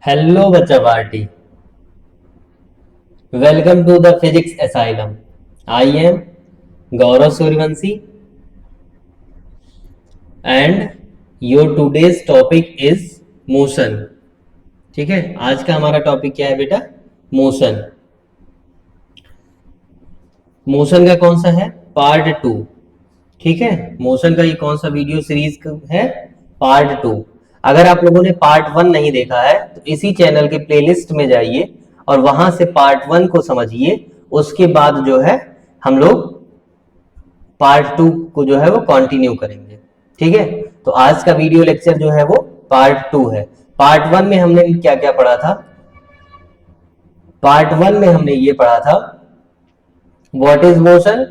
Hello बच्चा party, welcome to the physics asylum. I am Gaurav Suryavanshi and your today's topic is motion. ठीक है, आज का हमारा टॉपिक क्या है बेटा? मोशन। मोशन का कौन सा है? Part two. ठीक है, मोशन का ये कौन सा वीडियो सीरीज है? Part two. अगर आप लोगों ने पार्ट वन नहीं देखा है तो इसी चैनल के प्लेलिस्ट में जाइए और वहां से पार्ट वन को समझिए। उसके बाद जो है हम लोग पार्ट टू को जो है वो कंटिन्यू करेंगे। ठीक है, तो आज का वीडियो लेक्चर जो है वो पार्ट टू है। पार्ट वन में हमने क्या क्या पढ़ा था? पार्ट वन में हमने ये पढ़ा था व्हाट इज मोशन।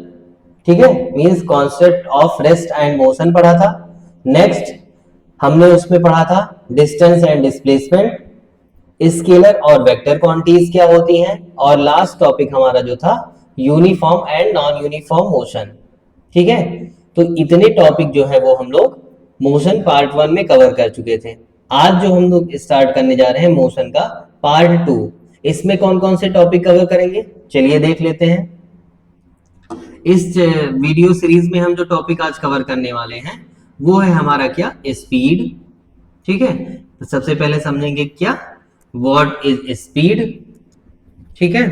ठीक है, means concept of rest and motion पढ़ा था। नेक्स्ट हमने उसमें पढ़ा था डिस्टेंस एंड डिस्प्लेसमेंट, स्केलर और वेक्टर क्वांटिटीज क्या होती हैं, और लास्ट टॉपिक हमारा जो था uniform and non uniform motion. ठीक है, तो इतने टॉपिक जो है वो हम लोग मोशन पार्ट वन में कवर कर चुके थे। आज जो हम लोग स्टार्ट करने जा रहे हैं मोशन का पार्ट टू, इसमें कौन कौन से टॉपिक कवर करेंगे चलिए देख लेते हैं। इस वीडियो सीरीज में हम जो टॉपिक आज कवर करने वाले हैं वो है हमारा क्या? स्पीड। ठीक है, तो सबसे पहले समझेंगे क्या व्हाट इज स्पीड। ठीक है,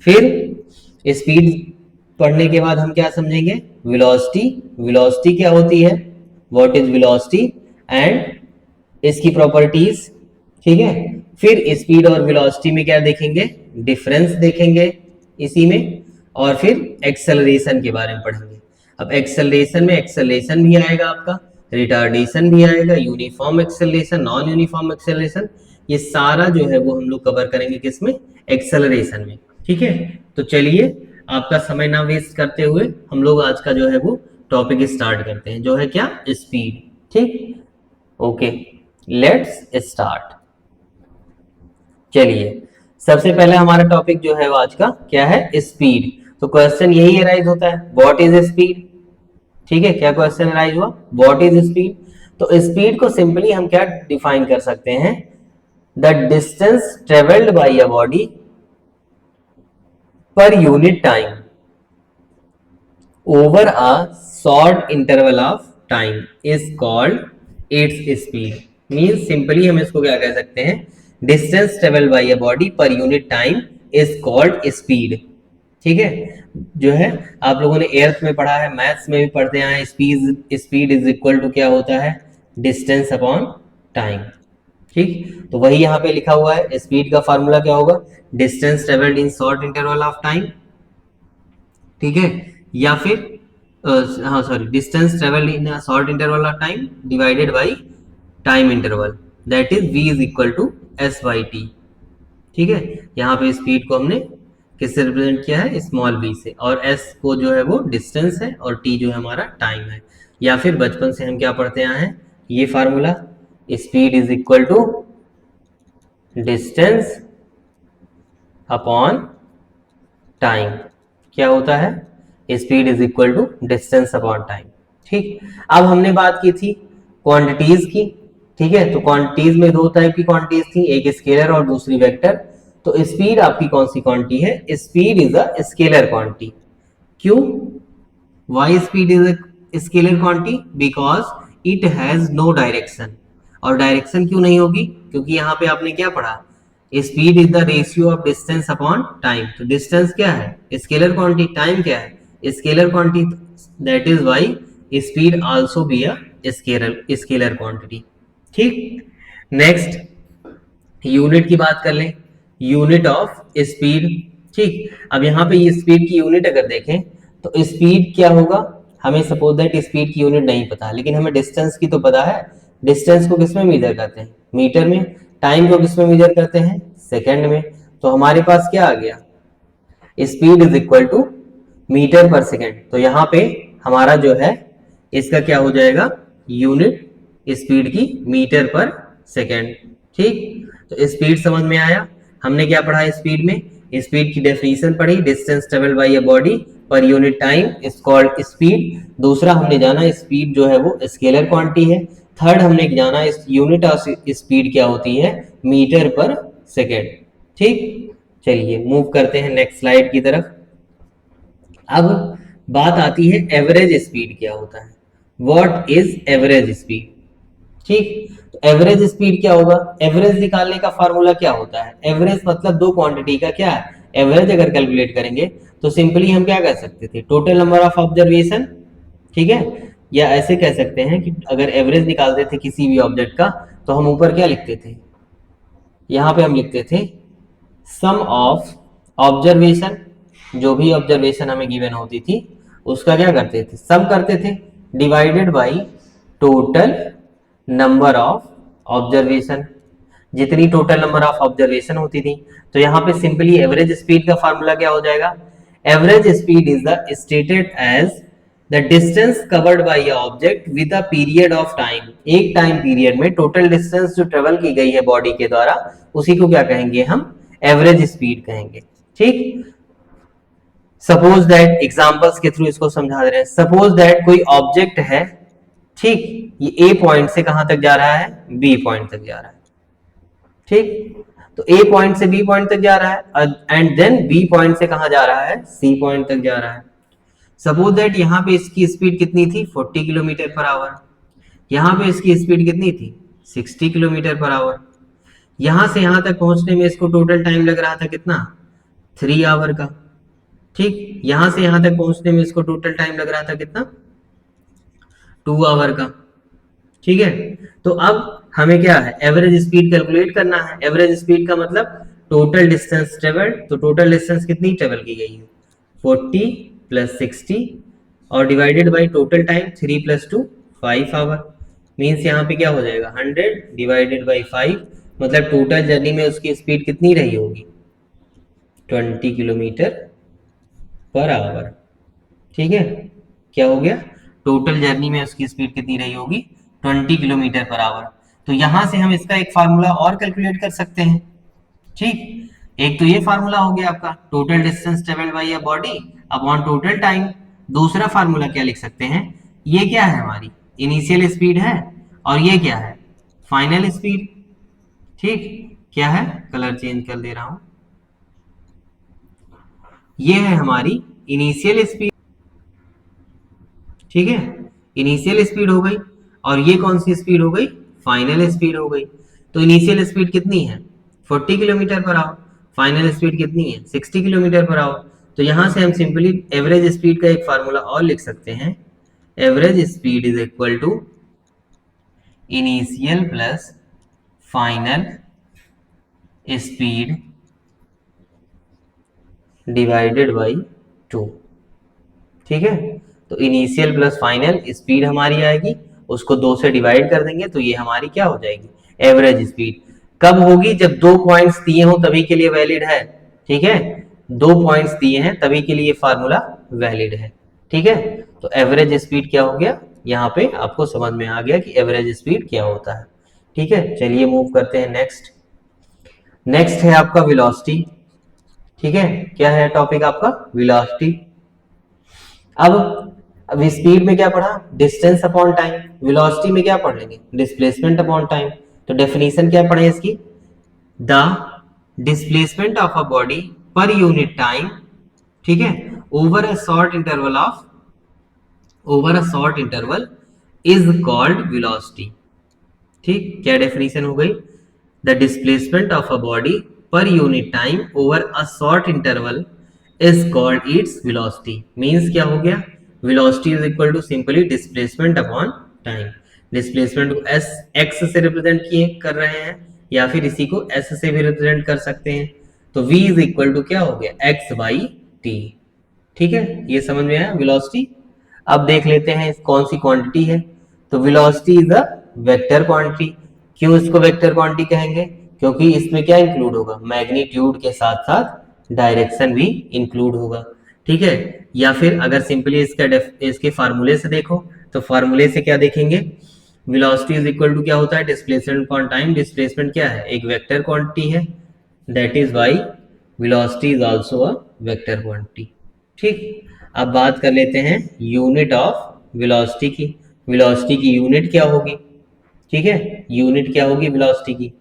फिर स्पीड पढ़ने के बाद हम क्या समझेंगे? वेलोसिटी। वेलोसिटी क्या होती है? व्हाट इज वेलोसिटी एंड इसकी प्रॉपर्टीज। ठीक है, फिर स्पीड और वेलोसिटी में क्या देखेंगे? डिफरेंस देखेंगे इसी में, और फिर एक्सेलरेशन के बारे में पढ़ेंगे। अब एक्सेलरेशन में एक्सेलरेशन भी आएगा आपका, रिटार्डेशन भी आएगा, uniform acceleration, non uniform acceleration, ये सारा जो है वो हम लोग कवर करेंगे किसमें? एक्सेलरेशन में। ठीक है, तो चलिए आपका समय ना वेस्ट करते हुए हम लोग आज का जो है वो टॉपिक स्टार्ट करते हैं, जो है क्या? स्पीड। ठीक, ओके, लेट्स स्टार्ट। चलिए सबसे पहले हमारा टॉपिक जो है वो आज का क्या है? स्पीड। तो क्वेश्चन यही अराइज होता है, व्हाट इज स्पीड। ठीक है, क्या क्वेश्चन अराइज हुआ? What is speed. तो स्पीड को सिंपली हम क्या डिफाइन कर सकते हैं? The distance travelled by a body per unit time over a short interval of time is called its speed. Means simply हम इसको क्या कह सकते हैं? Distance travelled by a body per unit time is called speed. ठीक है, जो है आप लोगों ने एर्थ में पढ़ा है, मैथ्स में भी पढ़ते हैं, स्पीड इज इक्वल टू क्या होता है? Distance upon time. ठीक, तो वही यहाँ पे लिखा हुआ है। स्पीड का फार्मूला क्या होगा? Distance travelled in short interval of time. ठीक है, या फिर हाँ sorry, distance travelled in a short interval of time divided by time interval, that is v is equal to s by t. ठीक है, यहाँ पे स्पीड को हमने किससे रिप्रेजेंट किया है? स्मॉल v से, और s को जो है वो डिस्टेंस है और t जो है हमारा टाइम है। या फिर बचपन से हम क्या पढ़ते आए हैं? ये formula, speed is equal to distance upon time. क्या होता है? Speed is equal to distance upon time. ठीक, अब हमने बात की थी क्वांटिटीज की। ठीक है, तो क्वांटिटीज में दो टाइप की क्वांटिटीज थी, एक स्केलर और दूसरी वेक्टर। तो स्पीड आपकी कौन सी क्वांटिटी है? Speed is a scalar quantity. क्यों? Why speed is a scalar quantity? Because it has no direction. और डायरेक्शन क्यों नहीं होगी? क्योंकि यहाँ पे आपने क्या पढ़ा? Speed is the ratio of distance upon time. तो डिस्टेंस क्या है? Scalar quantity. टाइम क्या है? Scalar quantity. That is why speed also be a scalar quantity. ठीक, नेक्स्ट यूनिट की बात कर लें, यूनिट ऑफ स्पीड। ठीक, अब यहाँ पे ये स्पीड की यूनिट अगर देखें तो स्पीड क्या होगा? हमें सपोज दैट स्पीड की यूनिट नहीं पता, लेकिन हमें डिस्टेंस की तो पता है। डिस्टेंस को किसमें मेजर करते हैं? मीटर में। टाइम को किसमें मेजर करते हैं? सेकंड में। तो हमारे पास क्या आ गया? Speed is equal to metre per second. तो यहाँ पे हमारा जो है इसका क्या हो जाएगा? यूनिट स्पीड की मीटर पर सेकंड। ठीक, तो स्पीड समझ में आया। हमने क्या पढ़ा स्पीड में? स्पीड की डेफिनेशन पढ़ी, distance travelled by a body per unit time is called speed. दूसरा हमने जाना स्पीड जो है वो स्केलर क्वांटिटी है, थर्ड हमने जाना इस यूनिट ऑफ स्पीड क्या होती है, मीटर पर सेकेंड। ठीक, चलिए मूव करते हैं नेक्स्ट स्लाइड की तरफ। अब बात आती है एवरेज स्पीड क्या होता है, व्हाट इज एवरेज स्पीड। ठीक, तो एवरेज स्पीड क्या होगा, एवरेज निकालने का फॉर्मूला क्या होता है, एवरेज मतलब दो क्वांटिटी का क्या है एवरेज। अगर कैलकुलेट करेंगे तो सिंपली हम क्या कर सकते थे, टोटल नंबर ऑफ ऑब्जर्वेशन, ठीक है, या ऐसे कह सकते हैं कि अगर एवरेज निकालते थे किसी भी ऑब्जेक्ट का तो हम ऊपर क्या लिखते थे, यहाँ पे हम लिखते थे सम ऑफ ऑब्जर्वेशन, जो भी ऑब्जर्वेशन हमें गिवन होती थी उसका क्या करते थे, सम करते थे, divided by total number of observation, जितनी टोटल नंबर ऑफ ऑब्जर्वेशन होती थी। तो यहाँ पे सिंपली एवरेज स्पीड का फार्मूला क्या हो जाएगा, average speed is the stated as the distance covered by a object with a period of time, एक टाइम पीरियड में टोटल डिस्टेंस जो ट्रेवल की गई है बॉडी के द्वारा उसी को क्या कहेंगे हम, एवरेज स्पीड कहेंगे। ठीक, सपोज दैट, एग्जांपल्स के थ्रू इसको समझा दे रहे हैं, सपोज दैट कोई ऑब्जेक्ट है, ठीक, ये ए पॉइंट से कहां तक जा रहा है, बी पॉइंट तक जा रहा है। ठीक, तो ए पॉइंट से बी पॉइंट तक जा रहा है एंड देन बी पॉइंट से कहां जा रहा है, सी पॉइंट तक जा रहा है। सपोज दैट यहाँ पे इसकी स्पीड कितनी थी, 40 किलोमीटर पर आवर, यहाँ पे इसकी स्पीड कितनी थी, 60 किलोमीटर पर आवर। यहां से यहां तक पहुंचने में इसको टोटल टाइम लग रहा था कितना, 3 आवर का। ठीक, यहां से यहां तक पहुंचने में इसको टोटल टाइम लग रहा था कितना, 2 आवर का। ठीक है, तो अब हमें क्या है, एवरेज स्पीड कैलकुलेट करना है। एवरेज स्पीड का मतलब टोटल डिस्टेंस ट्रेवल्ड, तो टोटल डिस्टेंस कितनी ट्रेवल की गई है, 40 प्लस 60 और divided by total time 3 plus 2 5 hour, means यहाँ पे क्या हो जाएगा 100 डिवाइडेड बाई 5, मतलब टोटल जर्नी में उसकी स्पीड कितनी रही होगी, 20 किलोमीटर पर आवर। ठीक है, क्या हो गया, टोटल जर्नी में उसकी स्पीड कितनी रही होगी, 20 किलोमीटर पर आवर। तो यहां से हम इसका एक फार्मूला और कैलकुलेट कर सकते हैं। ठीक, एक तो ये फार्मूला हो गया आपका total distance travelled by a body upon total time. दूसरा फार्मूला क्या लिख सकते हैं, ये क्या है हमारी इनिशियल स्पीड है और ये क्या है फाइनल स्पीड। ठीक, क्या है, कलर चेंज कर दे रहा हूं, ये है हमारी इनिशियल स्पीड। ठीक है, इनिशियल स्पीड हो गई और ये कौन सी स्पीड हो गई, फाइनल स्पीड हो गई। तो इनिशियल स्पीड कितनी है, 40 kilometre per our, final speed कितनी है, 60 किलोमीटर पर आवर। तो यहां से हम सिंपली एवरेज स्पीड का एक फार्मूला और लिख सकते हैं, average speed is equal to initial plus final speed divided by 2। ठीक है, तो इनिशियल प्लस फाइनल स्पीड हमारी आएगी, उसको 2 से डिवाइड कर देंगे तो ये हमारी क्या हो जाएगी, एवरेज स्पीड। कब होगी, जब 2 पॉइंट्स दिए हो तभी के लिए वैलिड है। ठीक है, 2 पॉइंट्स दिए हैं तभी के लिए फार्मूला वैलिड है। ठीक है, तो एवरेज स्पीड क्या हो गया, यहाँ पे आपको समझ में आ गया कि एवरेज स्पीड क्या होता है। ठीक है, चलिए मूव करते हैं नेक्स्ट। नेक्स्ट है आपका वेलोसिटी। ठीक है, क्या है टॉपिक आपका, वेलोसिटी। अब स्पीड में क्या पढ़ा, डिस्टेंस अपॉन टाइम, वेलोसिटी में क्या पढ़ लेंगे, डिस्प्लेसमेंट अपॉन टाइम। तो डेफिनेशन क्या पढ़े इसकी, the displacement of a body per unit time, ठीक है, over a short interval is called velocity. ठीक, क्या डेफिनेशन हो गई, the displacement of a body per unit time over a short interval is called its velocity. Means क्या हो गया, velocity is equal to simply displacement upon time. Displacement को s x से represent किए कर रहे हैं या फिर इसी को एस से भी रिप्रेजेंट कर सकते हैं। तो v इज इक्वल टू क्या हो गया, एक्स बाई टी। ठीक है, ये समझ में आया वेलोसिटी। अब देख लेते हैं कौन सी क्वांटिटी है। तो velocity is a vector quantity. क्यों इसको वेक्टर क्वांटिटी कहेंगे, क्योंकि इसमें क्या इंक्लूड होगा, मैग्नीट्यूड के साथ साथ डायरेक्शन भी इंक्लूड होगा। ठीक है, या फिर अगर सिंपली इसके फार्मूले से देखो तो फार्मूले से क्या देखेंगे, वेलोसिटी इज इक्वल टू क्या होता है, डिस्प्लेसमेंट अपॉन टाइम। डिस्प्लेसमेंट क्या है, एक वेक्टर क्वांटिटी है, that is why velocity is also a vector quantity. ठीक, अब बात कर लेते हैं यूनिट ऑफ वेलोसिटी की। वेलोसिटी की यूनिट क्या होगी, ठीक है, यूनिट क्या होगी वेलोसिटी की।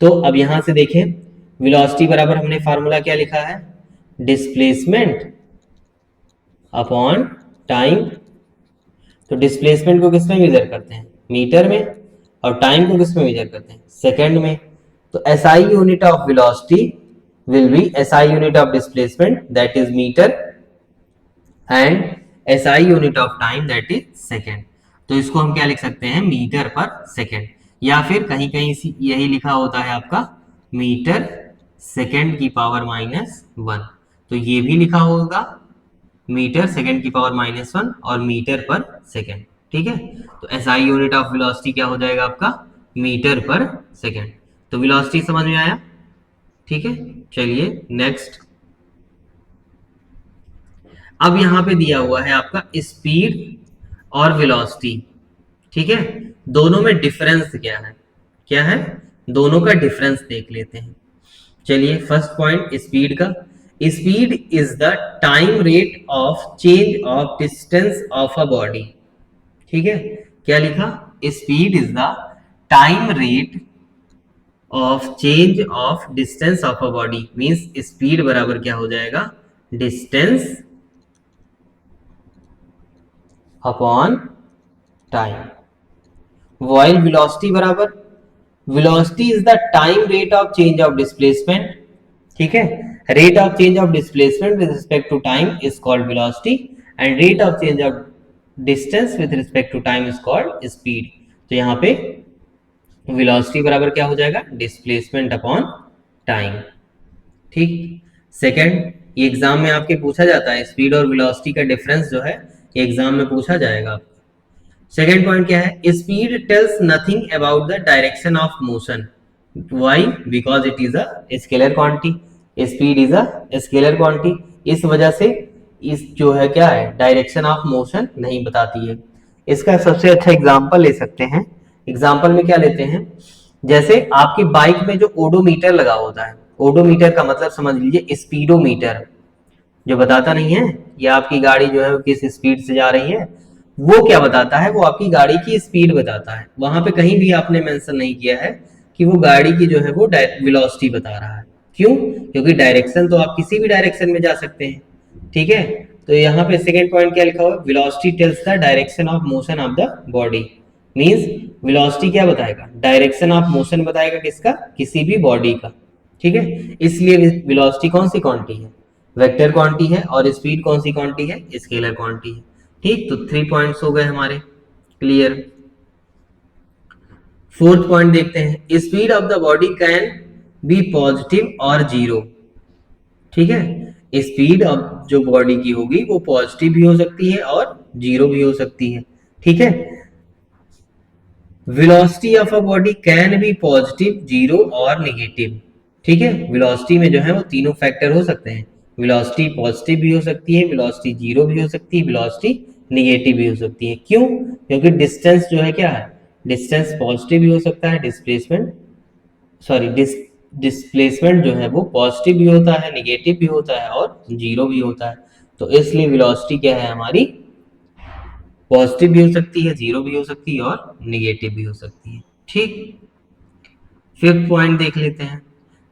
तो अब यहां से देखें, वेलोसिटी बराबर हमने फार्मूला क्या लिखा है, डिस्प्लेसमेंट अपॉन टाइम। तो डिस्प्लेसमेंट को किस में मेजर करते हैं, मीटर में, और टाइम को किस में मेजर करते हैं, सेकंड में। तो SI unit of velocity will be SI unit of displacement that is metre and SI unit of time that is second. तो इसको हम क्या लिख सकते हैं, मीटर पर सेकंड, या फिर कहीं कहीं यही लिखा होता है आपका मीटर सेकंड की पावर -1। तो ये भी लिखा होगा मीटर सेकंड की पावर -1 और मीटर पर सेकंड। ठीक है, तो एसआई यूनिट ऑफ वेलोसिटी क्या हो जाएगा आपका, मीटर पर सेकंड। तो वेलोसिटी समझ में आया, ठीक है। चलिए नेक्स्ट, अब यहां पे दिया हुआ है आपका स्पीड और वेलोसिटी, ठीक है। दोनों में डिफरेंस क्या है, क्या है, दोनों का डिफरेंस देख लेते हैं। चलिए फर्स्ट पॉइंट स्पीड का, speed is the time rate of change of distance of a body. ठीक है, क्या लिखा, speed is the time rate of change of distance of a body, means speed बराबर क्या हो जाएगा, distance upon time. While velocity बराबर, velocity is the time rate of change of displacement. ठीक है, rate of change of displacement with respect to time is called velocity and rate of change of distance with respect to time is called speed. तो यहाँ पे velocity बराबर क्या हो जाएगा, displacement upon time. ठीक, सेकंड, ये एग्जाम में आपके पूछा जाता है, स्पीड और वेलोसिटी का डिफरेंस जो है ये एग्जाम में पूछा जाएगा। सेकेंड पॉइंट क्या है, speed tells nothing about the direction of motion. Why, because it is a scalar quantity, speed is a scalar quantity, इस वजह से इस जो है क्या है, डायरेक्शन ऑफ मोशन नहीं बताती है। इसका सबसे अच्छा एग्जांपल ले सकते हैं, एग्जांपल में क्या लेते हैं, जैसे आपकी बाइक में जो ओडोमीटर लगा होता है, ओडोमीटर का मतलब समझ लीजिए स्पीडोमीटर, जो बताता नहीं है ये आपकी गाड़ी जो है किस स्पीड से जा रही है, वो क्या बताता है, वो आपकी गाड़ी की स्पीड बताता है। वहां पे कहीं भी आपने मेंशन नहीं किया है कि वो गाड़ी की जो है वो वेलोसिटी बता रहा है। क्यों, क्योंकि डायरेक्शन तो आप किसी भी डायरेक्शन में जा सकते हैं। ठीक है, तो यहाँ पे सेकेंड पॉइंट क्या लिखा हुआ है, velocity tells the direction of motion of the body, means velocity क्या बताएगा, डायरेक्शन ऑफ मोशन बताएगा, किसका, किसी भी बॉडी का। ठीक है, इसलिए वेलोसिटी कौन सी क्वांटिटी है, वेक्टर क्वांटिटी है, और स्पीड कौन सी क्वांटिटी है, स्केलर क्वांटिटी है। ठीक, तो 3 पॉइंट्स हो गए हमारे क्लियर। फोर्थ पॉइंट देखते हैं, speed of the body can be positive और जीरो। ठीक है, स्पीड अब जो बॉडी की होगी वो पॉजिटिव भी हो सकती है और जीरो भी हो सकती है। ठीक है, velocity of a body can be positive, zero और नेगेटिव। ठीक है, वेलोसिटी में जो है वो तीनों फैक्टर हो सकते हैं, वेलोसिटी पॉजिटिव भी हो सकती है, वेलोसिटी जीरो भी हो सकती है, वेलोसिटी निगेटिव भी हो सकती है। क्यों, क्योंकि डिस्टेंस जो है क्या है, डिस्टेंस पॉजिटिव भी हो सकता है, डिस्प्लेसमेंट सॉरी डिस्प्लेसमेंट जो है वो पॉजिटिव भी होता है, निगेटिव भी होता है और जीरो भी होता है। तो इसलिए वेलोसिटी क्या है हमारी, पॉजिटिव भी हो सकती है, जीरो भी हो सकती है और निगेटिव भी हो सकती है। ठीक, फिफ्थ पॉइंट देख लेते हैं,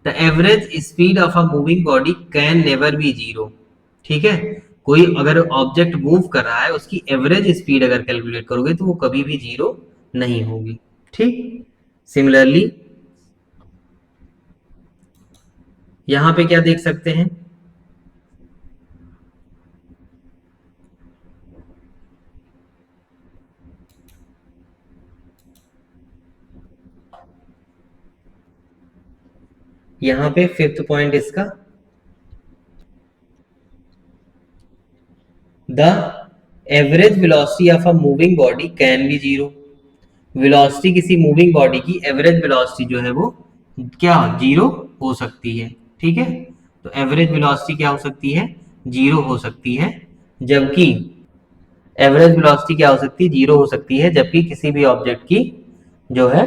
the average speed of a moving body can never be zero. ठीक है, कोई अगर ऑब्जेक्ट मूव कर रहा है उसकी एवरेज स्पीड अगर कैलकुलेट करोगे तो वो कभी भी जीरो नहीं होगी। ठीक, सिमिलरली यहां पे क्या देख सकते हैं, यहां पे फिफ्थ पॉइंट इसका, the average velocity of a moving body can be zero. Velocity किसी मूविंग बॉडी की एवरेज वेलोसिटी जो है वो क्या जीरो हो सकती है। ठीक है, तो एवरेज वेलोसिटी क्या हो सकती है, जीरो हो सकती है, जबकि एवरेज वेलोसिटी क्या हो सकती है, जीरो हो सकती है, जबकि किसी भी ऑब्जेक्ट की जो है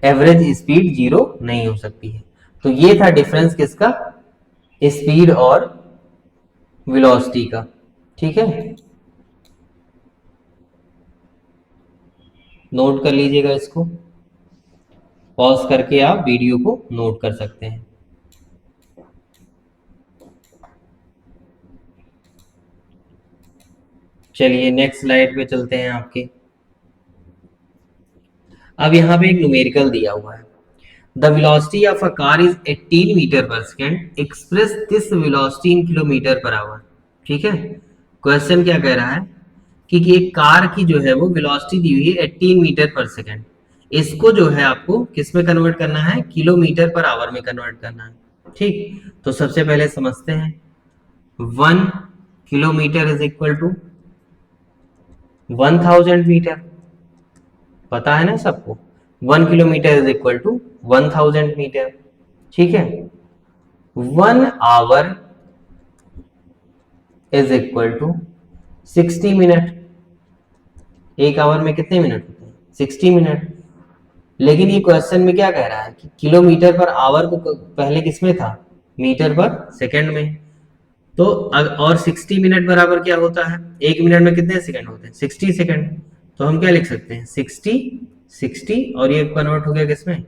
एवरेज स्पीड जीरो नहीं हो सकती है। तो ये था डिफरेंस किसका, स्पीड और वेलोसिटी का। ठीक है, नोट कर लीजिएगा इसको, पॉज करके आप वीडियो को नोट कर सकते हैं। चलिए नेक्स्ट स्लाइड पे चलते हैं आपके। अब यहाँ पे एक न्यूमेरिकल दिया हुआ है, the velocity of a car is 18 metre per second, express this velocity in kilometre per hour. ठीक है, क्वेश्चन क्या कह रहा है कि एक कार की जो है वो वेलोसिटी दी हुई है 18 मीटर पर सेकेंड, इसको जो है आपको किस में कन्वर्ट करना है, किलोमीटर पर आवर में कन्वर्ट करना है। ठीक, तो सबसे पहले समझते हैं, 1 kilometre is equal to 1000 metre, पता है ना सबको, 1 kilometre is equal to 1000 metre. ठीक है, 1 hour is equal to 60 minute, एक आवर में कितने मिनट होते हैं, 60 मिनट। लेकिन ये क्वेश्चन में क्या कह रहा है कि किलोमीटर पर आवर को पहले किसमें था, मीटर पर सेकंड में। तो और 60 मिनट बराबर क्या होता है, एक मिनट में कितने सेकंड होते हैं, 60 सेकंड। तो हम क्या लिख सकते हैं, 60 और ये कन्वर्ट हो गया किसमें,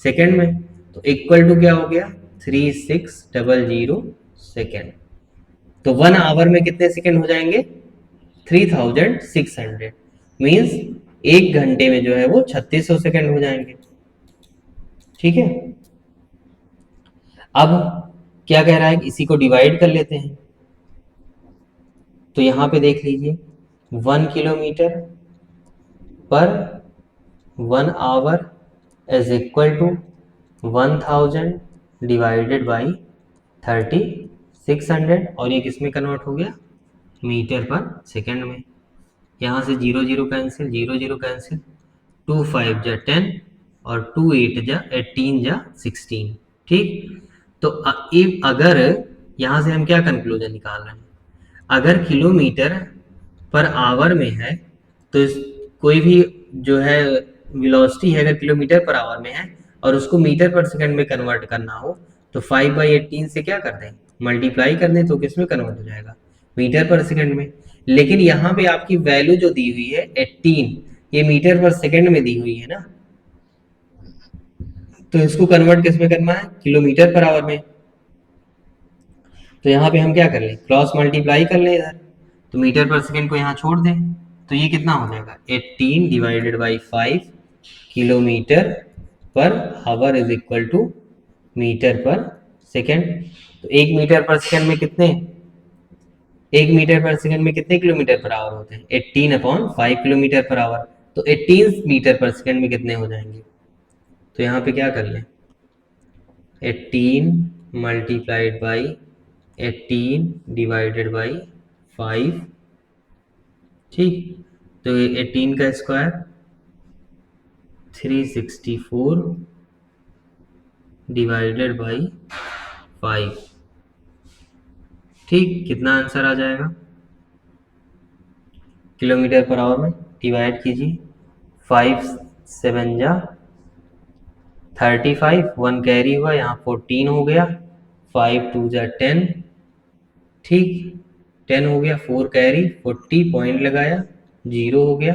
सेकंड में। तो इक्वल टू क्या हो गया, 3600 सेकंड। तो 1 आवर में कितने सेकंड हो जाएंगे, 3600, मीन्स एक घंटे में जो है वो 3600 सेकंड हो जाएंगे। ठीक है, अब क्या कह रहा है, इसी को डिवाइड कर लेते हैं। तो यहां पे देख लीजिए, 1 kilometre per 1 hour is equal to 1000 divided by 3600, और ये किस में कन्वर्ट हो गया, मीटर पर सेकंड में। यहाँ से 0 0 कैंसिल, 0 0 कैंसिल, 2 5 जा 10 और 2 8 जा 18 जा 16। ठीक, तो अगर यहाँ से हम क्या कंक्लूजन निकाल रहे हैं, अगर किलोमीटर पर आवर में है तो कोई भी जो है वेलोसिटी है अगर किलोमीटर पर आवर में है और उसको मीटर पर सेकंड में कन्वर्ट करना हो तो 5/18 से क्या कर दें, मल्टीप्लाई कर दें, तो किस में कन्वर्ट हो जाएगा, मीटर पर सेकंड में। लेकिन यहाँ पे आपकी वैल्यू जो दी हुई है 18, ये मीटर पर सेकंड में दी हुई है ना, तो इसको कन्वर्ट किस में करना है, किलोमीटर पर आवर में। तो यहाँ पे हम क्या कर लें, क्रॉस मल्टीप्लाई कर लें इधर, तो मीटर पर सेकंड को यहाँ छोड़ दें, तो ये कितना हो जाएगा, 18 divided by 5 kilometre per hour is equal to metre per second. तो एक मीटर पर सेकंड में कितने, एक मीटर पर सेकंड में कितने किलोमीटर पर आवर होते हैं, 18/5 किलोमीटर पर आवर। तो 18 मीटर पर सेकंड में कितने हो जाएंगे, तो यहाँ पे क्या कर लें, 18 मल्टीप्लाइड बाई 18 डिवाइडेड बाई 5। ठीक, तो 18 का स्क्वायर 364 डिवाइडेड बाई 5। ठीक, कितना आंसर आ जाएगा, किलोमीटर पर आवर में डिवाइड कीजिए, 5 7 जा 35, 1 कैरी हुआ, यहाँ 14 हो गया, 5 2 जा 10, ठीक 10 हो गया, 4 कैरी 40 पॉइंट लगाया, 0 हो गया,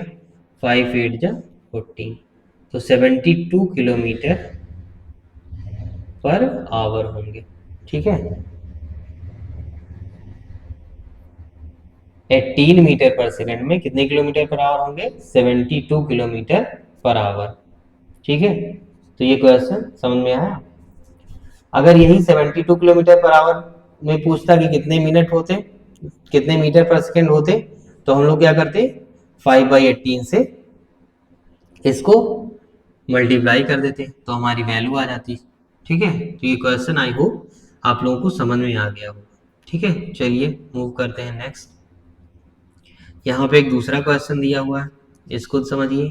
5 8 जा 14, तो 72 किलोमीटर पर आवर होंगे। ठीक है, 18 मीटर पर सेकंड में कितने किलोमीटर पर आवर होंगे, 72 किलोमीटर पर आवर। ठीक है, तो ये क्वेश्चन समझ में आया। अगर यही 72 किलोमीटर पर आवर में पूछता कि कितने मिनट होते, कितने मीटर पर सेकंड होते, तो हम लोग क्या करते, 5/18 से इसको मल्टीप्लाई कर देते तो हमारी वैल्यू आ जाती। ठीक है, तो ये क्वेश्चन आई होप आप लोगों को समझ में आ गया होगा। ठीक है, चलिए मूव करते हैं नेक्स्ट। यहाँ पे एक दूसरा क्वेश्चन दिया हुआ है, इसको समझिए।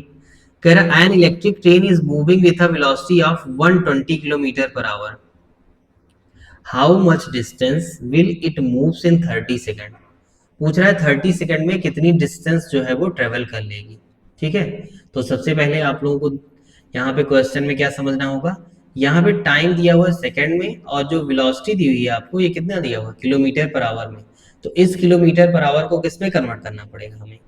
कह रहा an electric train is moving with a velocity of 120 kilometre per our, how much distance will it moves in 30 second. पूछ रहा है 30 सेकेंड में कितनी डिस्टेंस जो है वो ट्रेवल कर लेगी। ठीक है, तो सबसे पहले आप लोगों को यहाँ पे क्वेश्चन में क्या समझना होगा, यहाँ पे टाइम दिया हुआ है सेकंड में और जो वेलोसिटी दी हुई है आपको ये कितना दिया हुआ है, किलोमीटर पर आवर में। तो इस किलोमीटर पर आवर को किस में कन्वर्ट करना पड़ेगा हमें,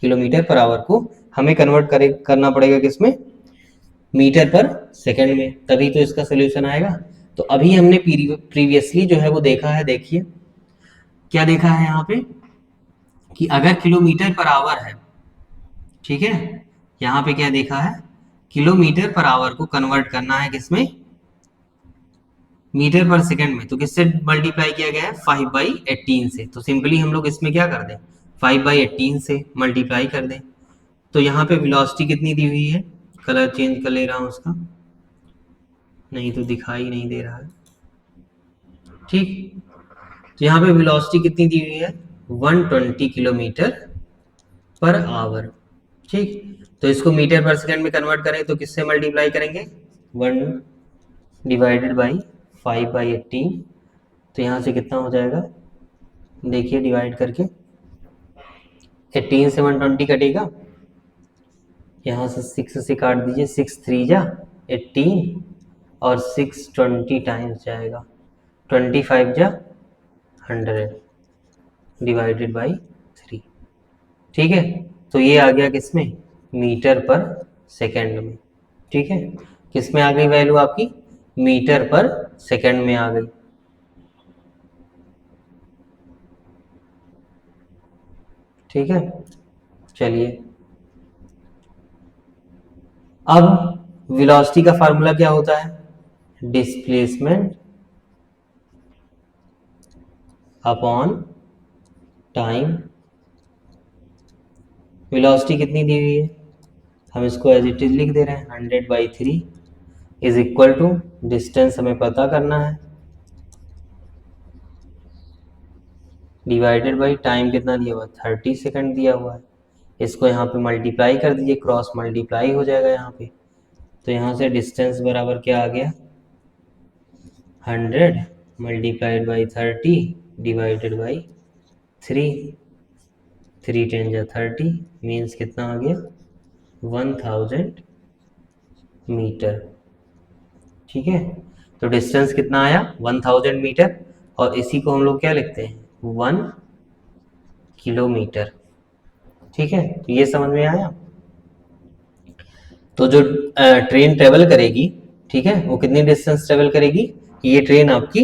किलोमीटर पर आवर को हमें कन्वर्ट करना पड़ेगा किसमें, मीटर पर सेकंड में, तभी तो इसका सोल्यूशन आएगा। तो अभी हमने प्रीवियसली जो है वो देखा है, देखिए क्या देखा है यहाँ पे कि अगर किलोमीटर पर आवर है, ठीक है, यहाँ पे क्या देखा है, किलोमीटर पर आवर को कन्वर्ट करना है किसमें, मीटर पर सेकंड में, तो किससे मल्टीप्लाई किया गया है, 5/18 से। तो सिंपली हम लोग इसमें क्या कर दें, 5/18 से मल्टीप्लाई कर दें। तो यहाँ पे वेलोसिटी कितनी दी हुई है, कलर चेंज कर ले रहा हूँ उसका, नहीं तो दिखाई नहीं दे रहा है, ठीक। तो यहाँ पे वेलोसिटी कितनी दी हुई है, 120 किलोमीटर पर आवर, ठीक। तो इसको मीटर पर सेकंड में कन्वर्ट करें तो किससे मल्टीप्लाई करेंगे, 1 डिवाइडेड बाई 5/18। तो यहाँ से कितना हो जाएगा, देखिए डिवाइड करके, 18 से 120 कटेगा, यहाँ से 6 से काट दीजिए, 6 3 जा 18 और 6 20 टाइम्स जाएगा, 25 जा 100 डिवाइडेड बाई 3, ठीक है। तो ये आ गया किसमें, मीटर पर सेकंड में, ठीक है। किसमें आ गई वैल्यू आपकी, मीटर पर सेकंड में आ गई, ठीक है। चलिए अब वेलोसिटी का फार्मूला क्या होता है, डिस्प्लेसमेंट अपॉन टाइम। वेलोसिटी कितनी दी हुई है, हम इसको एज इट इज लिख दे रहे हैं, 100/3 इज इक्वल टू, डिस्टेंस हमें पता करना है, डिवाइडेड बाई टाइम कितना दिया हुआ है, 30 सेकंड दिया हुआ है। इसको यहाँ पे मल्टीप्लाई कर दीजिए, क्रॉस मल्टीप्लाई हो जाएगा यहाँ पे। तो यहाँ से डिस्टेंस बराबर क्या आ गया, 100 मल्टीप्लाइड बाई 30 डिवाइडेड बाई 3, 3 10 जा 30 मीन्स कितना आ गया, 1000 मीटर, ठीक है। तो डिस्टेंस कितना आया, 1000 मीटर, और इसी को हम लोग क्या लिखते हैं, 1 किलोमीटर, ठीक है। तो ये समझ में आया। तो जो ट्रेन ट्रेवल करेगी, ठीक है, वो कितनी डिस्टेंस ट्रेवल करेगी, ये ट्रेन आपकी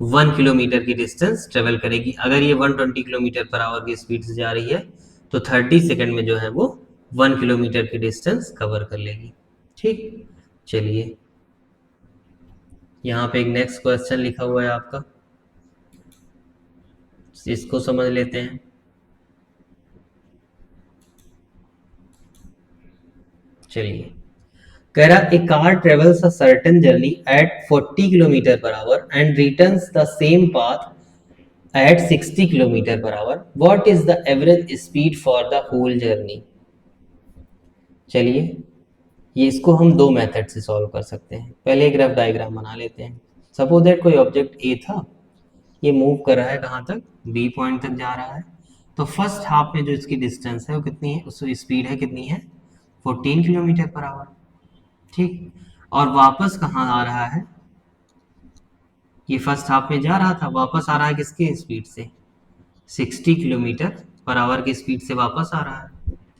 1 किलोमीटर की डिस्टेंस ट्रेवल करेगी। अगर ये 120 किलोमीटर पर आवर की स्पीड से जा रही है तो 30 सेकंड में जो है वो 1 किलोमीटर की डिस्टेंस कवर कर लेगी, ठीक। चलिए यहाँ पे एक नेक्स्ट क्वेश्चन लिखा हुआ है आपका, इसको समझ लेते हैं। चलिए कह रहा, a car travels a certain journey at 40 kilometre per hour and returns the same path at 60 kilometre per hour, what is the average speed for the whole journey. चलिए ये इसको हम दो मेथड से सॉल्व कर सकते हैं। पहले एक रफ डायग्राम बना लेते हैं। सपोज दैट कोई ऑब्जेक्ट ए था, ये मूव कर रहा है कहाँ तक, बी पॉइंट तक जा रहा है। तो फर्स्ट हाफ में जो इसकी डिस्टेंस है वो कितनी है, उसकी स्पीड है कितनी है, 14 किलोमीटर पर आवर, ठीक। और वापस कहाँ आ रहा है, ये फर्स्ट हाफ में जा रहा था, वापस आ रहा है किसके स्पीड से, 60 किलोमीटर पर आवर की स्पीड से वापस आ रहा है,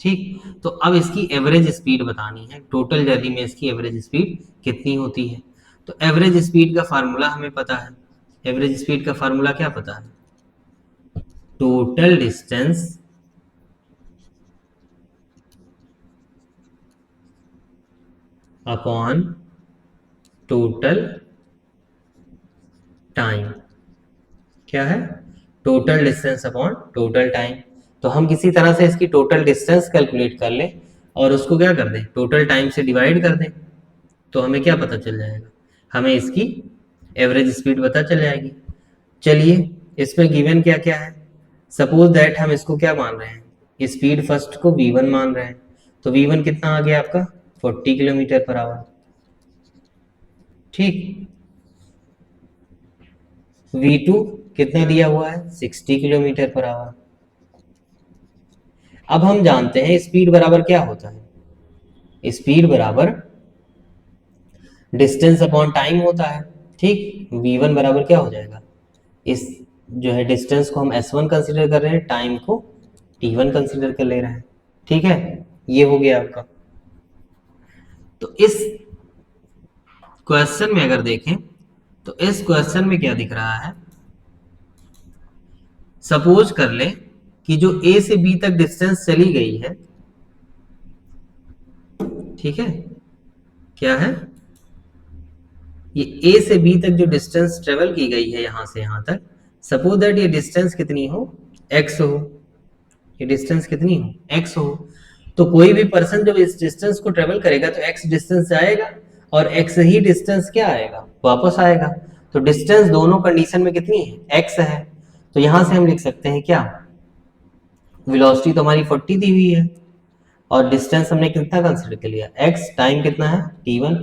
ठीक। तो अब इसकी एवरेज स्पीड बतानी है, टोटल जर्नी में इसकी एवरेज स्पीड कितनी होती है। तो एवरेज स्पीड का फार्मूला हमें पता है, एवरेज स्पीड का फार्मूला क्या पता है, total distance upon total time. क्या है, total distance upon total time. तो हम किसी तरह से इसकी टोटल डिस्टेंस कैलकुलेट कर लें और उसको क्या कर दें, टोटल टाइम से डिवाइड कर दें, तो हमें क्या पता चल जाएगा, हमें इसकी एवरेज स्पीड पता चल जाएगी। चलिए इसमें गिवन क्या क्या है, सपोज दैट हम इसको क्या मान रहे हैं, स्पीड फर्स्ट को v1 मान रहे हैं। तो v1 कितना आ गया आपका, 40 किलोमीटर पर आवर, ठीक। v2 कितना दिया हुआ है, 60 किलोमीटर पर आवर। अब हम जानते हैं स्पीड बराबर क्या होता है, स्पीड बराबर डिस्टेंस अपॉन टाइम होता है, ठीक। v1 बराबर क्या हो जाएगा, इस जो है डिस्टेंस को हम s1 कंसीडर कर रहे हैं, टाइम को t1 कंसीडर कर ले रहे हैं, ठीक है। ये हो गया आपका। तो इस क्वेश्चन में अगर देखें तो इस क्वेश्चन में क्या दिख रहा है, सपोज कर ले कि जो ए से बी तक डिस्टेंस चली गई है, ठीक है, क्या है, ये ए से बी तक जो डिस्टेंस ट्रेवल की गई है यहां से यहां तक, सपोज दैट ये डिस्टेंस कितनी हो, एक्स हो, ये डिस्टेंस कितनी हो, एक्स हो। तो कोई भी पर्सन जब इस डिस्टेंस को ट्रेवल करेगा तो एक्स डिस्टेंस जाएगा और एक्स ही डिस्टेंस क्या आएगा, वापस आएगा। तो डिस्टेंस दोनों कंडीशन में कितनी है, एक्स है। तो यहां से हम लिख सकते हैं क्या, वेलोसिटी तो हमारी 40 दी हुई है और डिस्टेंस हमने कितना कंसिडर कर लिया, x, टाइम कितना है t1।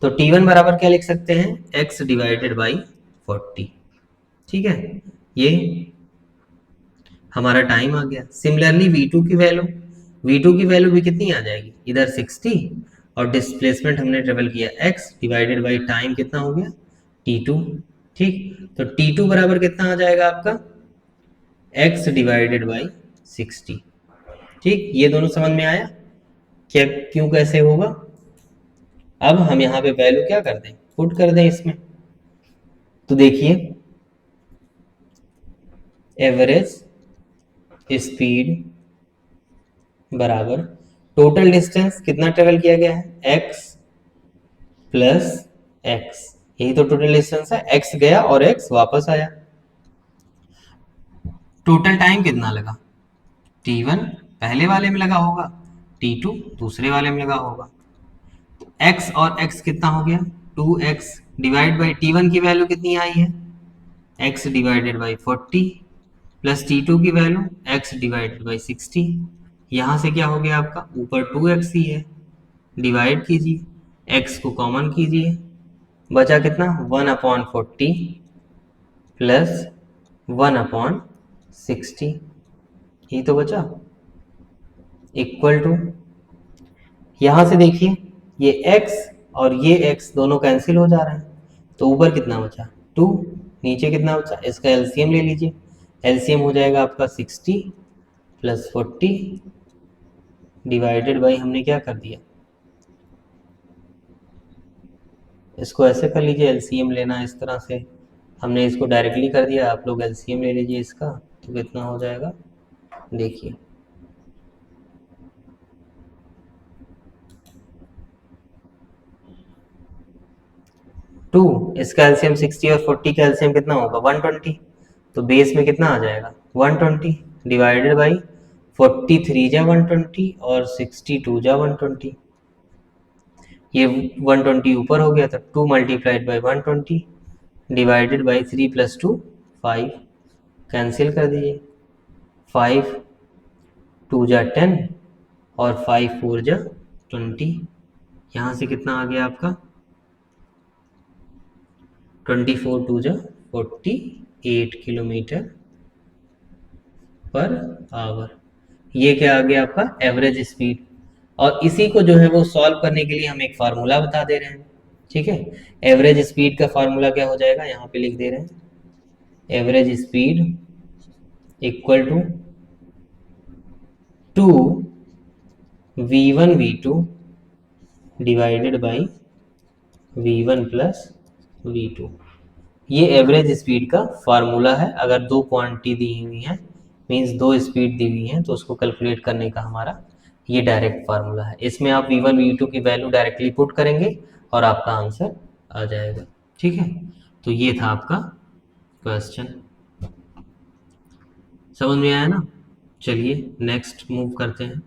तो t1 बराबर क्या लिख सकते हैं, x डिवाइडेड बाई 40। ठीक है, ये हमारा टाइम आ गया। सिमिलरली v2 की वैल्यू भी कितनी आ जाएगी, इधर 60 और डिस्प्लेसमेंट हमने ट्रेवल किया x डिवाइडेड बाई टाइम कितना हो गया t2। ठीक, तो t2 बराबर कितना आ जाएगा आपका, x डिवाइडेड बाई 60। ठीक, ये दोनों समझ में आया क्या, क्यों कैसे होगा। अब हम यहाँ पे वैल्यू क्या कर दें, पुट कर दें इसमें। तो देखिए एवरेज स्पीड बराबर टोटल डिस्टेंस कितना ट्रेवल किया गया है, x प्लस x, यही तो टोटल डिस्टेंस है, x गया और x वापस आया। टोटल टाइम कितना लगा, t1 पहले वाले में लगा होगा, t2 दूसरे वाले में लगा होगा। तो x और x कितना हो गया, 2x डिवाइड बाई t1 की वैल्यू कितनी आई है, x divided by 40 plus t2 की वैल्यू x डिवाइडेड बाई 60। यहाँ से क्या हो गया आपका, ऊपर 2x ही है, डिवाइड कीजिए, x को कॉमन कीजिए, बचा कितना 1/40 प्लस 1/60, यही तो बचा, इक्वल टू, यहां से देखिए ये x और ये x दोनों कैंसिल हो जा रहे हैं, तो ऊपर कितना बचा 2, नीचे कितना बचा, इसका एलसीएम ले लीजिए, एलसीएम हो जाएगा आपका 60 प्लस 40 डिवाइडेड बाई, हमने क्या कर दिया, इसको ऐसे कर लीजिए, एलसीएम लेना इस तरह से, हमने इसको डायरेक्टली कर दिया, आप लोग एलसीएम ले लीजिए इसका, तो कितना हो जाएगा देखिए, 2, इसका एलसीएम 60 और 40 का एलसीएम कितना होगा 120, तो बेस में कितना आ जाएगा 120 डिवाइडेड बाई 43 जा 120 और 62 जा 120, ये 120 ऊपर हो गया, तो 2 multiplied by 120 divided by 3 plus 2 5, cancel कर दीजिए, 5 2 जा 10 और 5 4 जा 20, यहाँ से कितना आ गया आपका 24 2 जा 48 किलोमीटर पर आवर, ये क्या आ गया आपका एवरेज स्पीड। और इसी को जो है वो सॉल्व करने के लिए हम एक फार्मूला बता दे रहे हैं। ठीक है, एवरेज स्पीड का फार्मूला क्या हो जाएगा, यहाँ पे लिख दे रहे हैं, average speed equal to 2v1 v2 divided by v1 plus v2, ये एवरेज स्पीड का फार्मूला है। अगर दो क्वांटिटी दी हुई है, मींस दो स्पीड दी हुई है, तो उसको कैलकुलेट करने का हमारा ये डायरेक्ट फार्मूला है। इसमें आप v1 v2 की वैल्यू डायरेक्टली पुट करेंगे और आपका आंसर आ जाएगा। ठीक है, तो ये था आपका क्वेश्चन, समझ में आया ना। चलिए नेक्स्ट मूव करते हैं।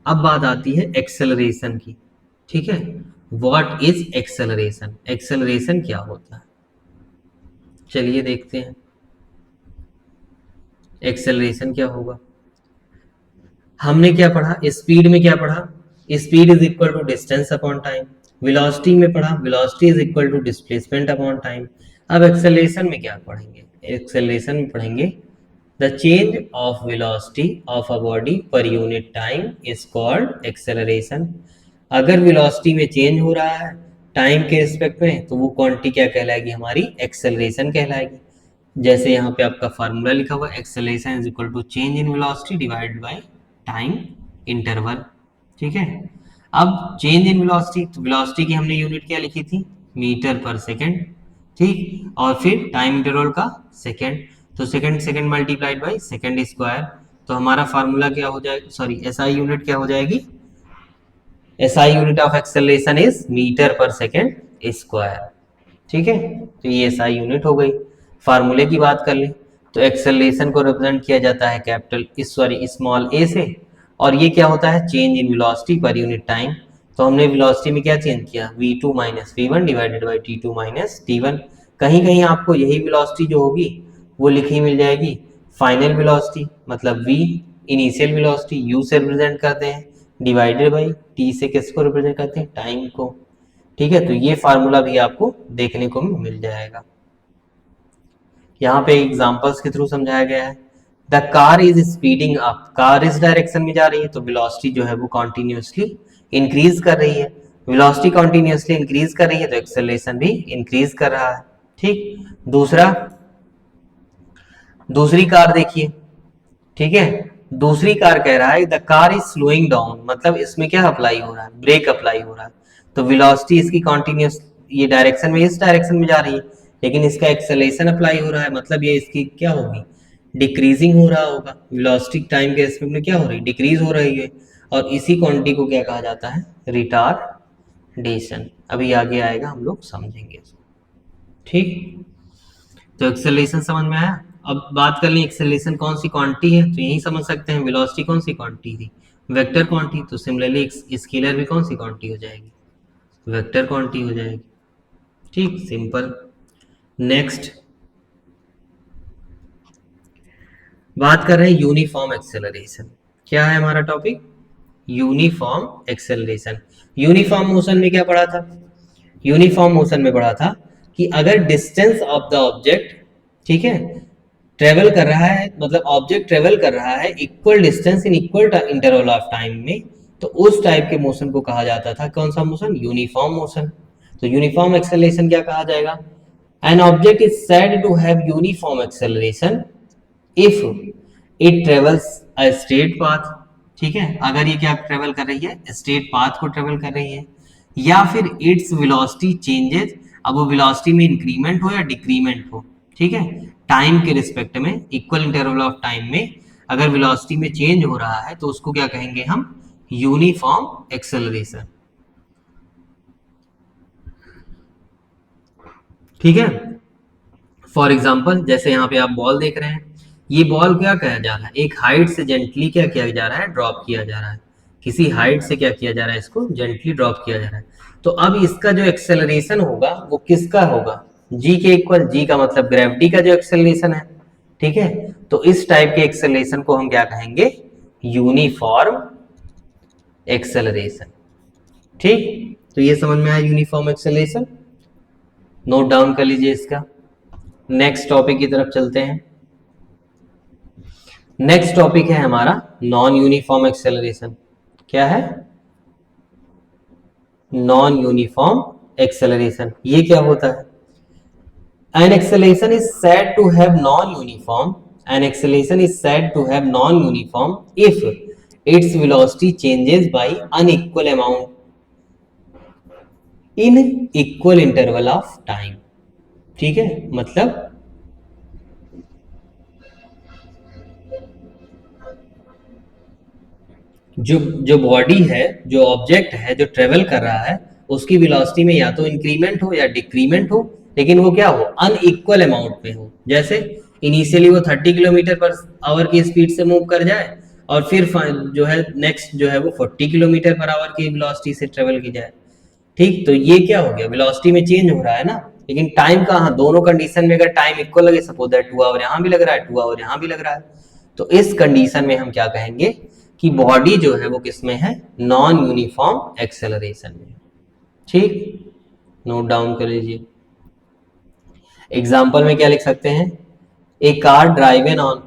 अब बात आती है एक्सेलरेशन की। ठीक है, व्हाट इज एक्सेलरेशन, एक्सेलरेशन क्या होता है, चलिए देखते हैं एक्सेलरेशन क्या होगा। हमने क्या पढ़ा, स्पीड में क्या पढ़ा, speed is equal to distance upon time. Velocity में पढ़ा, velocity is equal to displacement upon time. अब एक्सेलरेशन में क्या पढ़ेंगे, एक्सेलरेशन में पढ़ेंगे the change of velocity of a body per unit time is called acceleration. अगर वेलोसिटी में चेंज हो रहा है टाइम के रिस्पेक्ट में, तो वो क्वांटिटी क्या कहलाएगी, हमारी एक्सेलरेशन कहलाएगी। जैसे यहाँ पे आपका फार्मूला लिखा हुआ है, acceleration is equal to change in velocity divided by time interval, ठीक है। अब चेंज इन वेलोसिटी, तो वेलोसिटी की हमने यूनिट क्या लिखी थी, मीटर पर सेकेंड, ठीक, और फिर टाइम इंटरवल का सेकेंड, तो second second multiplied by second square, तो हमारा फार्मूला क्या हो जाएगा, सॉरी एसआई यूनिट क्या हो जाएगी, SI unit of acceleration is metre per second square, ठीक है। तो ये एसआई यूनिट हो गई। फार्मूले की बात कर लें तो एक्सेलरेशन को रिप्रेजेंट किया जाता है कैपिटल सॉरी स्मॉल ए से, और ये क्या होता है, change in velocity per unit time. तो हमने वेलोसिटी में क्या चेंज किया, v2 minus v divided by t2 minus t1। कहीं कहीं आपको यही वेलोसिटी जो होगी वो लिखी मिल जाएगी फाइनल वेलोसिटी, मतलब v इनिशियल वेलोसिटी u से रिप्रेजेंट करते हैं, डिवाइडेड बाई t से किसको रिप्रेजेंट करते हैं, टाइम को, ठीक है। तो ये फार्मूला भी आपको देखने को मिल जाएगा। यहाँ पे एग्जांपल्स के थ्रू समझाया गया है। The car is speeding up, car इस डायरेक्शन में जा रही है तो वेलोसिटी जो है वो कॉन्टिन्यूसली इंक्रीज कर रही है, वेलोसिटी कॉन्टिन्यूसली इंक्रीज कर रही है तो एक्सेलरेशन भी इंक्रीज कर रहा है, ठीक। दूसरा, दूसरी कार देखिए, ठीक है, दूसरी कार कह रहा है the car is slowing down, मतलब इसमें क्या अप्लाई हो रहा है, ब्रेक अप्लाई हो रहा है, तो वेलोसिटी इसकी कॉन्टिन्यूस ये डायरेक्शन में इस डायरेक्शन में जा रही है, लेकिन इसका एक्सेलरेशन अप्लाई हो रहा है, मतलब ये इसकी क्या होगी, डिक्रीजिंग हो रहा होगा, वेलोसिटी टाइम के रिस्पेक्ट में क्या हो रही है, डिक्रीज हो रही है, और इसी क्वांटिटी को क्या कहा जाता है, रिटार्डेशन। अभी आगे आएगा, हम लोग समझेंगे, ठीक। तो एक्सेलरेशन समझ में आया। अब बात कर लें एक्सेलरेशन कौन सी क्वांटिटी है, तो यही समझ सकते हैं, वेलोसिटी कौन सी क्वांटिटी थी, वेक्टर क्वांटिटी, तो सिमिलरली स्केलर भी कौन सी क्वांटिटी हो जाएगी, वेक्टर क्वांटिटी हो जाएगी, ठीक, सिंपल। नेक्स्ट बात कर रहे हैं यूनिफॉर्म एक्सेलरेशन। क्या है हमारा topic, uniform acceleration. Uniform motion में क्या पढ़ा था, यूनिफॉर्म मोशन में पढ़ा था कि अगर डिस्टेंस ऑफ द ऑब्जेक्ट, ठीक है, ट्रेवल कर रहा है, मतलब ऑब्जेक्ट ट्रेवल कर रहा है equal distance in equal interval of time में, तो उस टाइप के मोशन को कहा जाता था कौन सा मोशन, यूनिफॉर्म मोशन। तो यूनिफॉर्म एक्सेलरेशन क्या कहा जाएगा, an object is said to have uniform acceleration if it travels a straight path, ठीक है, अगर ये क्या ट्रेवल कर रही है, स्ट्रेट पाथ को ट्रेवल कर रही है, या फिर इट्स वेलोसिटी चेंजेस, अब वो वेलोसिटी में इंक्रीमेंट हो या डिक्रीमेंट हो, ठीक है, टाइम के रिस्पेक्ट में इक्वल इंटरवल ऑफ टाइम में अगर वेलोसिटी में चेंज हो रहा है तो उसको क्या कहेंगे हम, यूनिफॉर्म एक्सेलरेशन, ठीक है। फॉर एग्जाम्पल जैसे यहाँ पे आप बॉल देख रहे हैं, ये बॉल क्या किया जा रहा है, एक हाइट से जेंटली क्या किया जा रहा है, ड्रॉप किया जा रहा है, किसी हाइट से क्या किया जा रहा है, इसको जेंटली ड्रॉप किया जा रहा है। तो अब इसका जो एक्सेलरेशन होगा वो किसका होगा, जी के इक्वल, जी का मतलब ग्रेविटी का जो एक्सेलरेशन है, ठीक है। तो इस टाइप के एक्सेलरेशन को हम क्या कहेंगे, यूनिफॉर्म एक्सेलरेशन, ठीक। तो ये समझ में आया यूनिफॉर्म एक्सेलरेशन, नोट डाउन कर लीजिए इसका। नेक्स्ट टॉपिक की तरफ चलते हैं। नेक्स्ट टॉपिक है हमारा नॉन यूनिफॉर्म एक्सेलरेशन। क्या है, नॉन यूनिफॉर्म एक्सेलरेशन। ये क्या होता है, an acceleration is said to have non-uniform, an acceleration is said to have non-uniform if its velocity changes by unequal amount in equal interval of time, ठीक है। मतलब जो बॉडी है, जो ऑब्जेक्ट है, जो ट्रेवल कर रहा है, उसकी वेलोसिटी में या तो इंक्रीमेंट हो या डिक्रीमेंट हो, लेकिन वो क्या हो, अनइक्वल अमाउंट में हो। जैसे इनिशियली वो 30 किलोमीटर पर आवर की स्पीड से मूव कर जाए और फिर जो है नेक्स्ट जो है वो 40 किलोमीटर पर आवर की वेलोसिटी से ट्रेवल की जाए, ठीक। तो ये क्या हो गया, वेलोसिटी में चेंज हो रहा है ना, लेकिन टाइम कहाँ, दोनों कंडीशन में अगर टाइम इक्वल लगे, सपोज दैट 2 आवर यहाँ भी लग रहा है, 2 आवर यहाँ भी लग रहा है, तो इस कंडीशन में हम क्या कहेंगे कि बॉडी जो है वो किसमें है, नॉन यूनिफॉर्म एक्सेलरेशन में, ठीक। नोट डाउन कर लीजिए। एग्जाम्पल में क्या लिख सकते हैं, a car driven on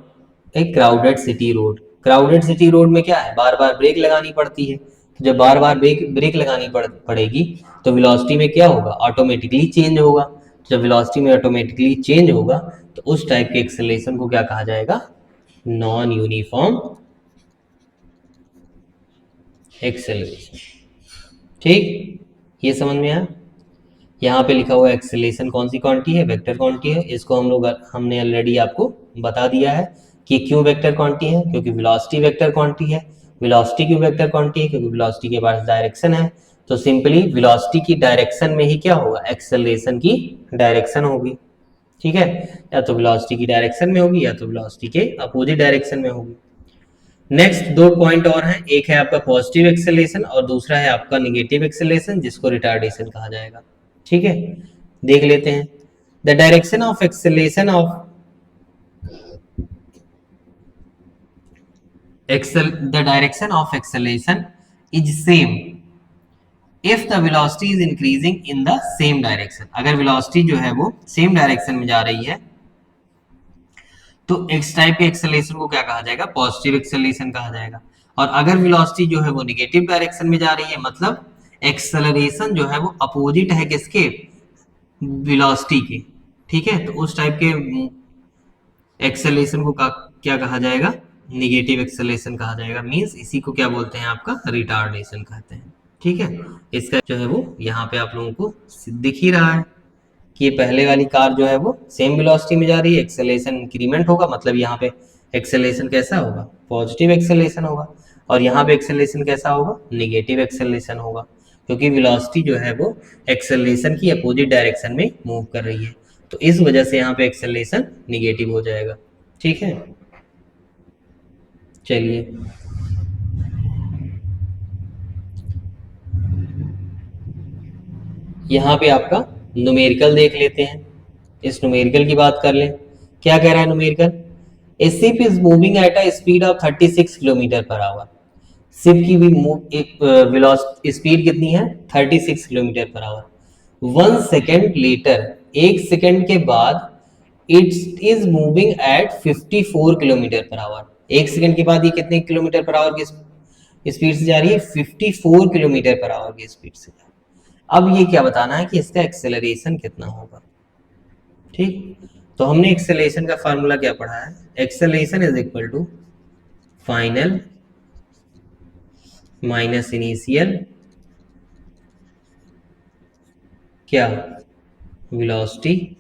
a crowded city road. Crowded city road में क्या है, बार बार ब्रेक लगानी पड़ती है, तो जब बार बार ब्रेक लगानी पड़ेगी तो वेलोसिटी में क्या होगा, ऑटोमेटिकली चेंज होगा। जब वेलोसिटी में ऑटोमेटिकली चेंज होगा तो उस टाइप के एक्सेलरेशन को क्या कहा जाएगा, नॉन यूनिफॉर्म एक्सेलरेशन। ठीक, ये समझ में आया। यहाँ पे लिखा हुआ एक्सेलरेशन कौन सी क्वांटिटी है, वेक्टर क्वांटिटी है। इसको हमने ऑलरेडी आपको बता दिया है कि क्यों वेक्टर क्वांटिटी है, क्योंकि वेलोसिटी वेक्टर क्वांटिटी है। वेलोसिटी क्यों वेक्टर क्वांटिटी है, क्योंकि वेलोसिटी के पास डायरेक्शन है। तो सिंपली वेलोसिटी की डायरेक्शन में ही क्या होगा, एक्सेलरेशन की डायरेक्शन होगी। ठीक है, या तो वेलोसिटी की डायरेक्शन में होगी या तो वेलोसिटी के अपोजिट डायरेक्शन में होगी। नेक्स्ट दो पॉइंट और हैं, एक है आपका पॉजिटिव एक्सेलरेशन और दूसरा है आपका निगेटिव एक्सेलरेशन, जिसको रिटार्डेशन कहा जाएगा। ठीक है, देख लेते हैं। The direction of acceleration of the direction of acceleration is same if the velocity is increasing in the same direction। अगर velocity जो है वो same direction में जा रही है तो इस टाइप के एक्सेलरेशन को क्या कहा जाएगा, पॉजिटिव एक्सेलरेशन कहा जाएगा। और अगर वेलोसिटी जो है वो निगेटिव डायरेक्शन में जा रही है, मतलब एक्सेलरेशन जो है वो अपोजिट है किसके, वेलोसिटी के। ठीक है, तो उस टाइप के एक्सेलरेशन को क्या कहा जाएगा, निगेटिव एक्सेलरेशन कहा जाएगा। मींस इसी को क्या बोलते हैं, आपका रिटार्डेशन कहते हैं। ठीक है, इसका जो है वो यहाँ पे आप लोगों को दिख ही रहा है कि ये पहले वाली कार जो है वो सेम वेलोसिटी में जा रही है, एक्सेलरेशन इंक्रीमेंट होगा, मतलब यहाँ पे एक्सेलरेशन कैसा होगा, पॉजिटिव एक्सेलरेशन होगा। और यहाँ पे एक्सेलरेशन कैसा होगा, निगेटिव एक्सेलरेशन होगा, क्योंकि वेलोसिटी जो है वो एक्सेलरेशन की अपोजिट डायरेक्शन में मूव कर रही है। तो इस वजह से यहाँ पे एक्सेलरेशन निगेटिव हो जाएगा। ठीक है, चलिए यहाँ पे आपका न्यूमेरिकल देख लेते हैं। इस न्यूमेरिकल की बात कर लें, क्या कह रहा है numerical, A ship is moving at a speed of 36 kilometre per our. Ship की भी एक वेलोसिटी स्पीड कितनी है, 36 kilometre per hour. 1 second later, एक सेकेंड के बाद it is moving at 54 kilometre per hour. एक सेकेंड के बाद ये कितने किलोमीटर पर आवर की स्पीड से जा रही है, 54 किलोमीटर पर आवर की स्पीड से। अब ये क्या बताना है कि इसका एक्सेलरेशन कितना होगा। ठीक, तो हमने एक्सेलरेशन का फार्मूला क्या पढ़ा है, acceleration is equal to final minus initial क्या, velocity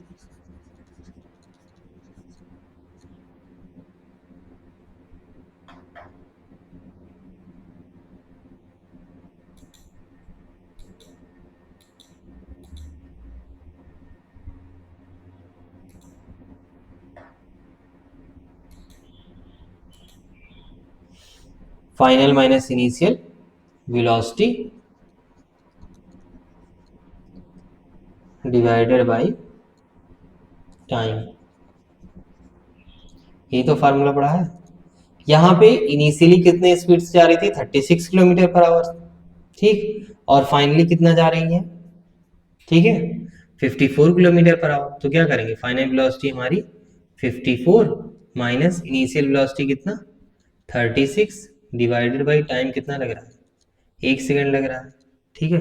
final minus initial velocity divided by time. ये तो फार्मूला पढ़ा है। यहाँ पे इनिशियली कितने स्पीड से जा रही थी, 36 किलोमीटर पर आवर। ठीक, और फाइनली कितना जा रही है, ठीक है, 54 किलोमीटर पर आवर। तो क्या करेंगे, फाइनल वेलोसिटी हमारी 54 माइनस इनिशियल वेलोसिटी कितना, 36 डिवाइडेड बाई टाइम कितना लग रहा है, 1 सेकेंड लग रहा है। ठीक है,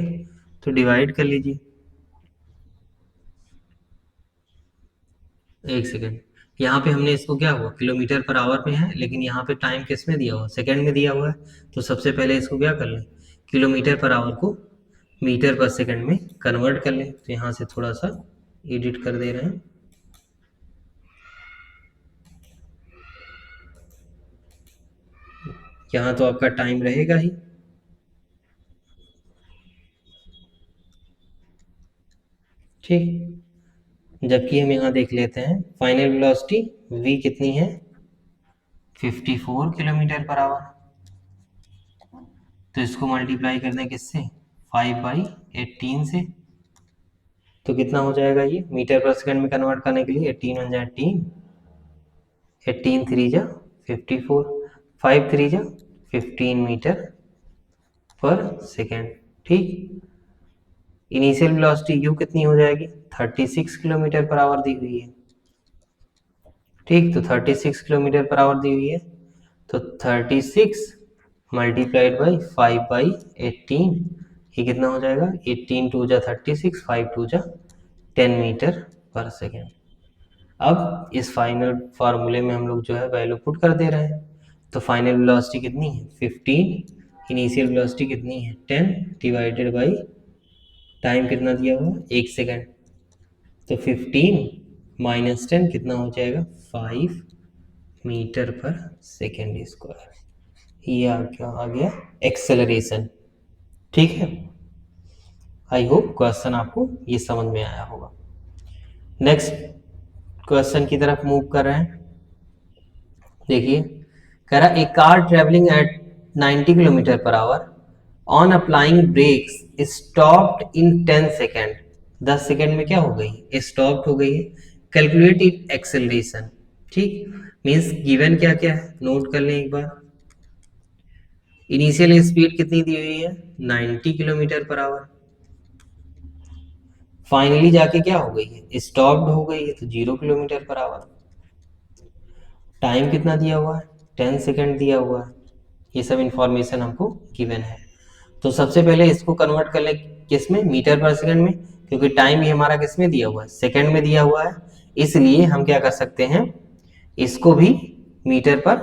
तो डिवाइड कर लीजिए 1 सेकेंड। यहाँ पे हमने इसको क्या हुआ, किलोमीटर पर आवर में है, लेकिन यहाँ पे टाइम किस में दिया हुआ, सेकेंड में दिया हुआ है। तो सबसे पहले इसको क्या कर लें, किलोमीटर पर आवर को मीटर पर सेकेंड में कन्वर्ट कर लें। तो यहाँ से थोड़ा सा एडिट कर दे रहे हैं। यहाँ तो आपका टाइम रहेगा ही, ठीक, जबकि हम यहाँ देख लेते हैं फाइनल वेलोसिटी v कितनी है, 54 किलोमीटर पर आवर। तो इसको मल्टीप्लाई कर दें किससे, 5/18 से। तो कितना हो जाएगा ये, मीटर पर सेकंड में कन्वर्ट करने के लिए 18 × 18, 18 3 जा 54, 5 3 जा 15 मीटर पर सेकेंड। ठीक, इनिशियल वेलोसिटी u कितनी हो जाएगी, 36 किलोमीटर पर आवर दी हुई है। ठीक, तो 36 किलोमीटर पर आवर दी हुई है, तो 36 मल्टीप्लाइड बाई 5/18, ये कितना हो जाएगा, 18 2 जा 36, 5 2 जा 10 मीटर पर सेकेंड। अब इस फाइनल फार्मूले में हम लोग जो है वैल्यू पुट कर दे रहे हैं। तो फाइनल वेलोसिटी कितनी है, 15 इनिशियल वेलोसिटी कितनी है 10 डिवाइडेड बाई टाइम कितना दिया हुआ 1 सेकेंड, तो 15 माइनस 10 कितना हो जाएगा 5 मीटर पर सेकेंड स्क्वायर। ये आ गया एक्सेलरेशन। ठीक है, आई होप क्वेश्चन आपको ये समझ में आया होगा। नेक्स्ट क्वेश्चन की तरफ मूव कर रहे हैं। देखिए, कह रहा a car travelling at 90 kilometre per hour on applying brakes stopped in 10 second. 10 second में क्या हो गई स्टॉप्ड हो गई है। Calculate it acceleration. ठीक, मीन्स गिवन क्या क्या है नोट कर लें एक बार। इनिशियल स्पीड कितनी दी हुई है 90 किलोमीटर पर आवर, फाइनली जाके क्या हो गई है स्टॉप्ड हो गई है तो 0 किलोमीटर पर आवर। टाइम कितना दिया हुआ है 10 सेकेंड दिया हुआ है। ये सब इंफॉर्मेशन हमको गिवन है। तो सबसे पहले इसको कन्वर्ट कर ले किस में मीटर पर सेकंड में, क्योंकि टाइम ही हमारा किस में दिया हुआ है सेकंड में दिया हुआ है, इसलिए हम क्या कर सकते हैं इसको भी मीटर पर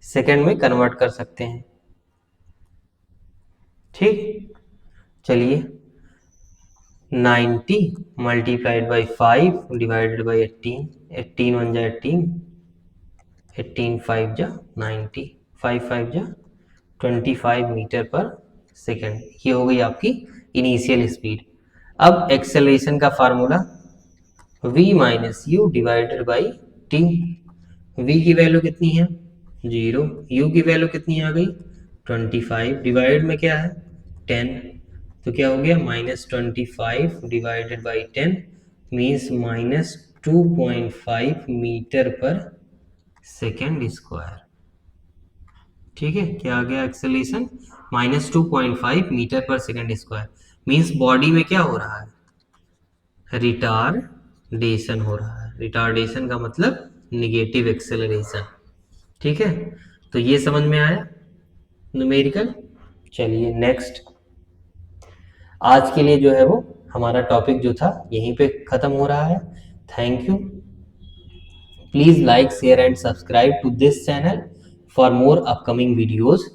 सेकंड में कन्वर्ट कर सकते हैं। ठीक, चलिए 90 मल्टीप्लाइड बाई 5 डिवाइडेड बाई 18, 18 1 जा 18, 18 5 जा 90, 5 5 जा 25 मीटर पर सेकेंड। ये हो गई आपकी इनिशियल स्पीड। अब एक्सेलरेशन का formula v minus you divided by T. v की वैल्यू कितनी है 0, u की वैल्यू कितनी आ गई 25, डिवाइड में क्या है 10, तो क्या हो गया -25 divided by 10 means -2.5 metre per second square. ठीक है, क्या आ गया acceleration -2.5 metre per second square. Means body में क्या हो रहा है रिटार्डेशन हो रहा है। रिटार्डेशन का मतलब निगेटिव एक्सेलरेशन। ठीक है, तो ये समझ में आया न्यूमेरिकल। चलिए नेक्स्ट, आज के लिए जो है वो हमारा टॉपिक जो था यहीं पे खत्म हो रहा है। Thank you. Please like share and subscribe to this channel for more upcoming videos.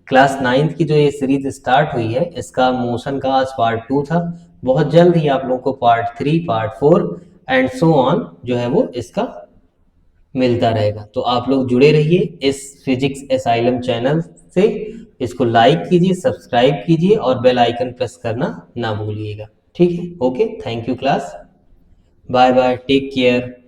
Class 9th की जो ये सीरीज स्टार्ट हुई है इसका मोशन का आज पार्ट 2 था। बहुत जल्द ही आप लोगों को part 3 part 4 and so on जो है वो इसका मिलता रहेगा। तो आप लोग जुड़े रहिए इस फिजिक्स एसाइलम चैनल से। इसको लाइक कीजिए, सब्सक्राइब कीजिए और बेल आइकन प्रेस करना ना भूलिएगा। ठीक है, okay, thank you class, bye bye, take care.